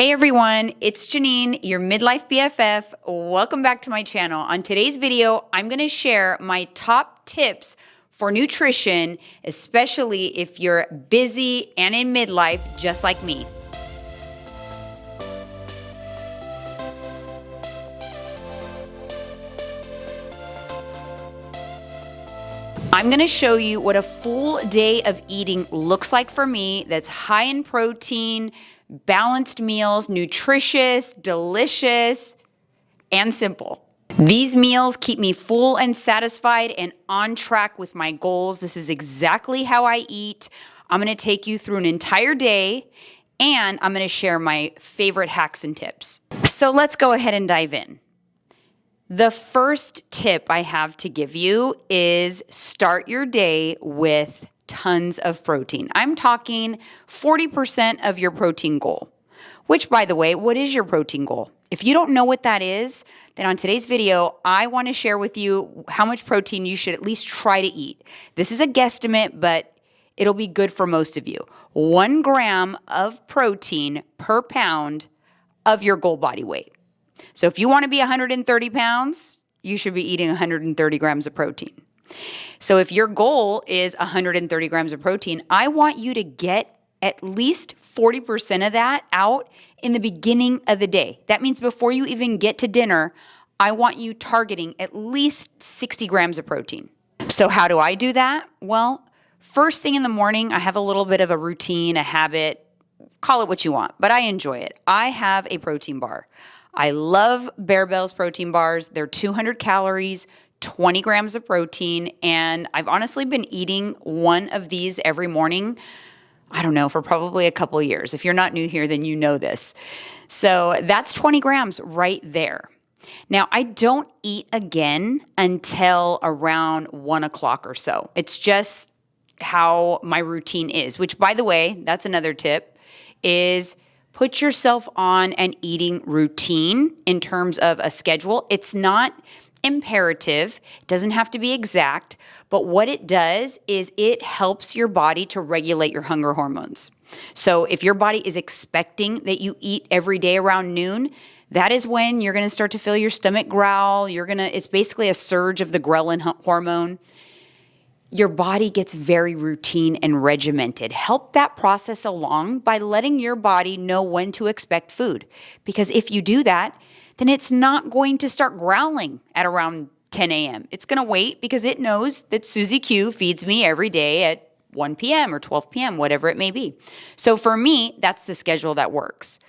Hey everyone, it's Janine, your midlife BFF. Welcome back to my channel. On today's video, I'm gonna share my top tips for nutrition, especially if you're busy and in midlife, just like me. I'm gonna show you what a full day of eating looks like for me that's high in protein, balanced meals, nutritious, delicious, and simple. These meals keep me full and satisfied and on track with my goals. This is exactly how I eat. I'm gonna take you through an entire day and I'm gonna share my favorite hacks and tips. So let's go ahead and dive in. The first tip I have to give you is start your day with tons of protein. I'm talking 40% of your protein goal, which, by the way, what is your protein goal? If you don't know what that is, then on today's video, I want to share with you how much protein you should at least try to eat. This is a guesstimate, but it'll be good for most of you. 1 gram of protein per pound of your goal body weight. So if you want to be 130 pounds, you should be eating 130 grams of protein. So if your goal is 130 grams of protein, I want you to get at least 40% of that out in the beginning of the day. That means before you even get to dinner, I want you targeting at least 60 grams of protein. So how do I do that? Well, first thing in the morning, I have a little bit of a routine, a habit, call it what you want, but I enjoy it. I have a protein bar. I love Bear Bell's protein bars. They're 200 calories, 20 grams of protein, and I've honestly been eating one of these every morning, I don't know, for probably a couple of years. If you're not new here, then you know this. So that's 20 grams right there. Now, I don't eat again until around 1 o'clock or so. It's just how my routine is, which, by the way, that's another tip, is put yourself on an eating routine in terms of a schedule. It's not imperative. It doesn't have to be exact, but what it does is it helps your body to regulate your hunger hormones. So if your body is expecting that you eat every day around noon, that is when you're going to start to feel your stomach growl. It's basically a surge of the ghrelin hormone. Your body gets very routine and regimented. Help that process along by letting your body know when to expect food. Because if you do that, then it's not going to start growling at around 10 a.m. It's going to wait because it knows that Susie Q feeds me every day at 1 p.m. or 12 p.m., whatever it may be. So for me, that's the schedule that works.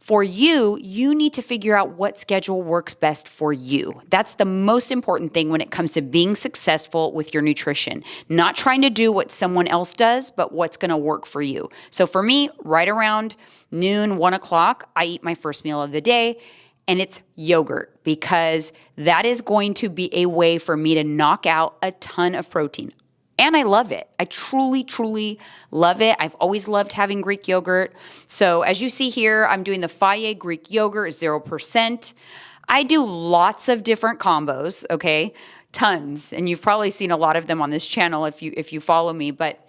For you, you need to figure out what schedule works best for you. That's the most important thing when it comes to being successful with your nutrition. Not trying to do what someone else does, but what's going to work for you. So for me, right around noon, 1 o'clock, I eat my first meal of the day, and it's yogurt because that is going to be a way for me to knock out a ton of protein. And I love it. I truly, truly love it. I've always loved having Greek yogurt. So as you see here, I'm doing the Faye Greek yogurt, 0%. I do lots of different combos, okay? Tons. And you've probably seen a lot of them on this channel if you follow me. But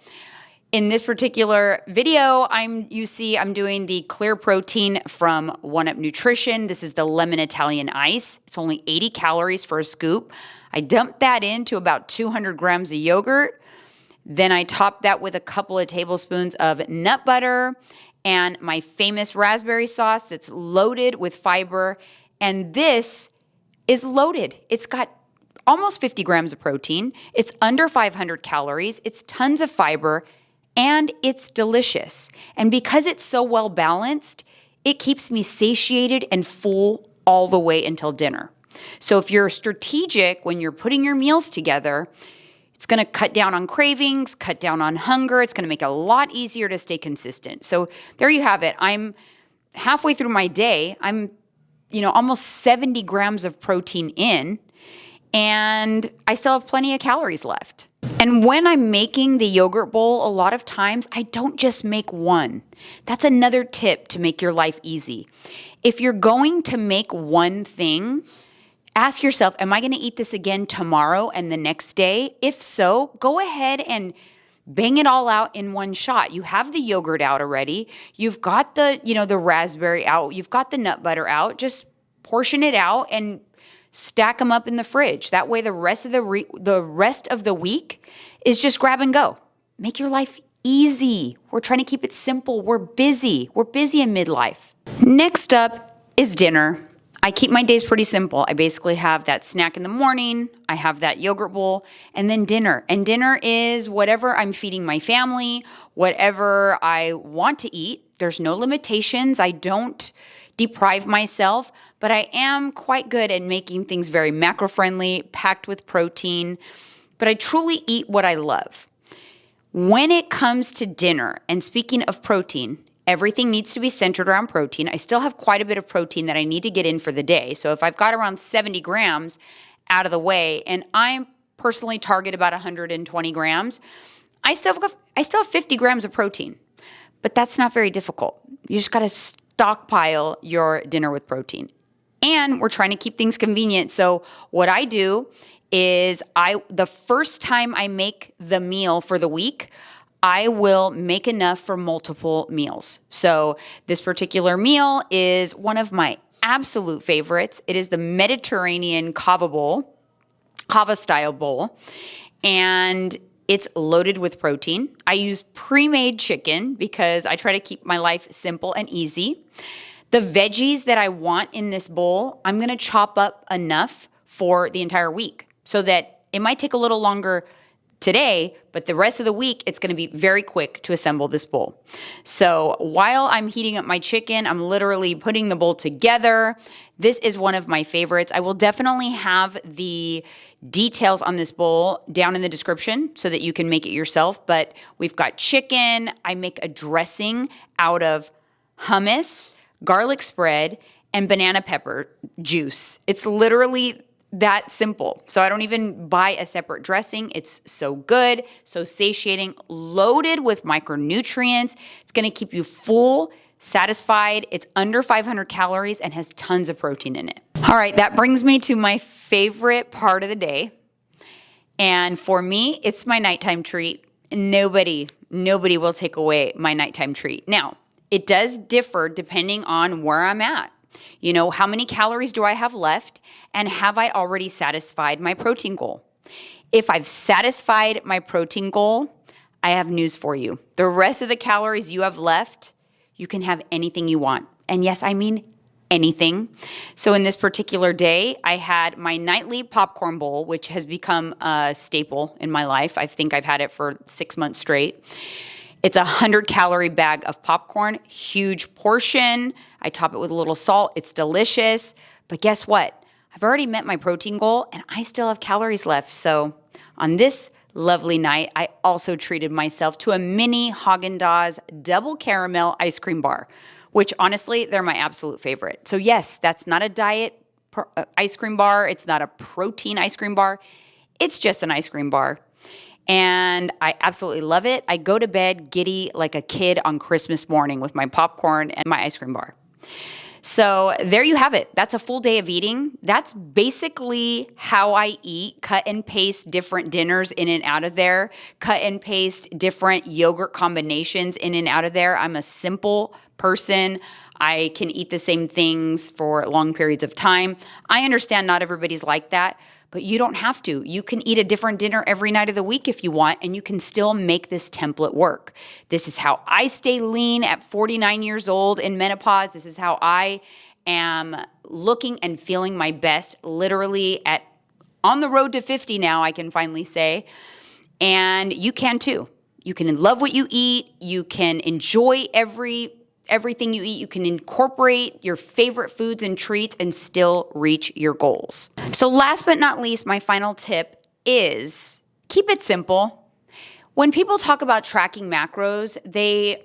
in this particular video, I'm doing the clear protein from 1UP Nutrition. This is the lemon Italian ice. It's only 80 calories for a scoop. I dump that into about 200 grams of yogurt. Then I top that with a couple of tablespoons of nut butter and my famous raspberry sauce that's loaded with fiber. And this is loaded. It's got almost 50 grams of protein. It's under 500 calories. It's tons of fiber and it's delicious. And because it's so well balanced, it keeps me satiated and full all the way until dinner. So if you're strategic when you're putting your meals together, it's going to cut down on cravings, cut down on hunger. It's going to make it a lot easier to stay consistent. So there you have it. I'm halfway through my day. I'm, almost 70 grams of protein in, and I still have plenty of calories left. And when I'm making the yogurt bowl, a lot of times I don't just make one. That's another tip to make your life easy. If you're going to make one thing, ask yourself, am I going to eat this again tomorrow and the next day? If so, go ahead and bang it all out in one shot. You have the yogurt out already. You've got the raspberry out. You've got the nut butter out. Just portion it out and stack them up in the fridge. That way the rest of the week is just grab and go. Make your life easy. We're trying to keep it simple. We're busy. We're busy in midlife. Next up is dinner. I keep my days pretty simple. I basically have that snack in the morning, I have that yogurt bowl, and then dinner. And dinner is whatever I'm feeding my family, whatever I want to eat. There's no limitations. I don't deprive myself, but I am quite good at making things very macro-friendly, packed with protein, but I truly eat what I love. When it comes to dinner, and speaking of protein, everything needs to be centered around protein. I still have quite a bit of protein that I need to get in for the day. So if I've got around 70 grams out of the way, and I personally target about 120 grams, I still have 50 grams of protein. But that's not very difficult. You just got to stockpile your dinner with protein. And we're trying to keep things convenient. So what I do is the first time I make the meal for the week, I will make enough for multiple meals. So this particular meal is one of my absolute favorites. It is the Mediterranean kava style bowl, and it's loaded with protein. I use pre-made chicken because I try to keep my life simple and easy. The veggies that I want in this bowl, I'm gonna chop up enough for the entire week so that it might take a little longer today, but the rest of the week, it's gonna be very quick to assemble this bowl. So while I'm heating up my chicken, I'm literally putting the bowl together. This is one of my favorites. I will definitely have the details on this bowl down in the description so that you can make it yourself, but we've got chicken. I make a dressing out of hummus, garlic spread, and banana pepper juice. It's literally that simple. So I don't even buy a separate dressing. It's so good, so satiating, loaded with micronutrients. It's gonna keep you full, satisfied. It's under 500 calories and has tons of protein in it. All right, that brings me to my favorite part of the day. And for me, it's my nighttime treat. Nobody will take away my nighttime treat. Now, it does differ depending on where I'm at. You know, how many calories do I have left? And have I already satisfied my protein goal? If I've satisfied my protein goal, I have news for you. The rest of the calories you have left, you can have anything you want. And yes, I mean anything. So in this particular day, I had my nightly popcorn bowl, which has become a staple in my life. I think I've had it for 6 months straight. It's a 100-calorie bag of popcorn, huge portion. I top it with a little salt. It's delicious. But guess what? I've already met my protein goal, and I still have calories left. So on this lovely night, I also treated myself to a mini Haagen-Dazs double caramel ice cream bar, which honestly, they're my absolute favorite. So yes, that's not a diet ice cream bar. It's not a protein ice cream bar. It's just an ice cream bar. And I absolutely love it. I go to bed giddy like a kid on Christmas morning with my popcorn and my ice cream bar. So there you have it. That's a full day of eating. That's basically how I eat. Cut and paste different dinners in and out of there. Cut and paste different yogurt combinations in and out of there. I'm a simple person. I can eat the same things for long periods of time. I understand not everybody's like that, but you don't have to. You can eat a different dinner every night of the week if you want, and you can still make this template work. This is how I stay lean at 49 years old in menopause. This is how I am looking and feeling my best, literally on the road to 50 now, I can finally say. And you can too. You can love what you eat. You can enjoy everything you eat. You can incorporate your favorite foods and treats and still reach your goals. So last but not least, my final tip is keep it simple. When people talk about tracking macros, they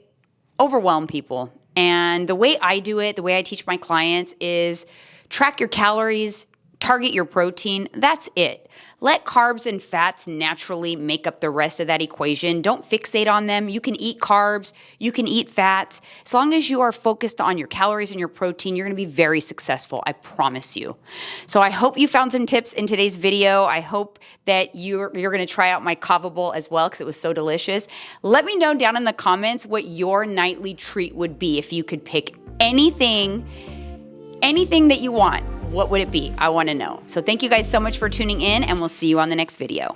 overwhelm people. And the way I do it, the way I teach my clients is track your calories, target your protein. That's it. Let carbs and fats naturally make up the rest of that equation. Don't fixate on them. You can eat carbs, you can eat fats. As long as you are focused on your calories and your protein, you're gonna be very successful, I promise you. So I hope you found some tips in today's video. I hope that you're gonna try out my kava bowl as well because it was so delicious. Let me know down in the comments what your nightly treat would be if you could pick anything that you want. What would it be? I wanna know. So thank you guys so much for tuning in, and we'll see you on the next video.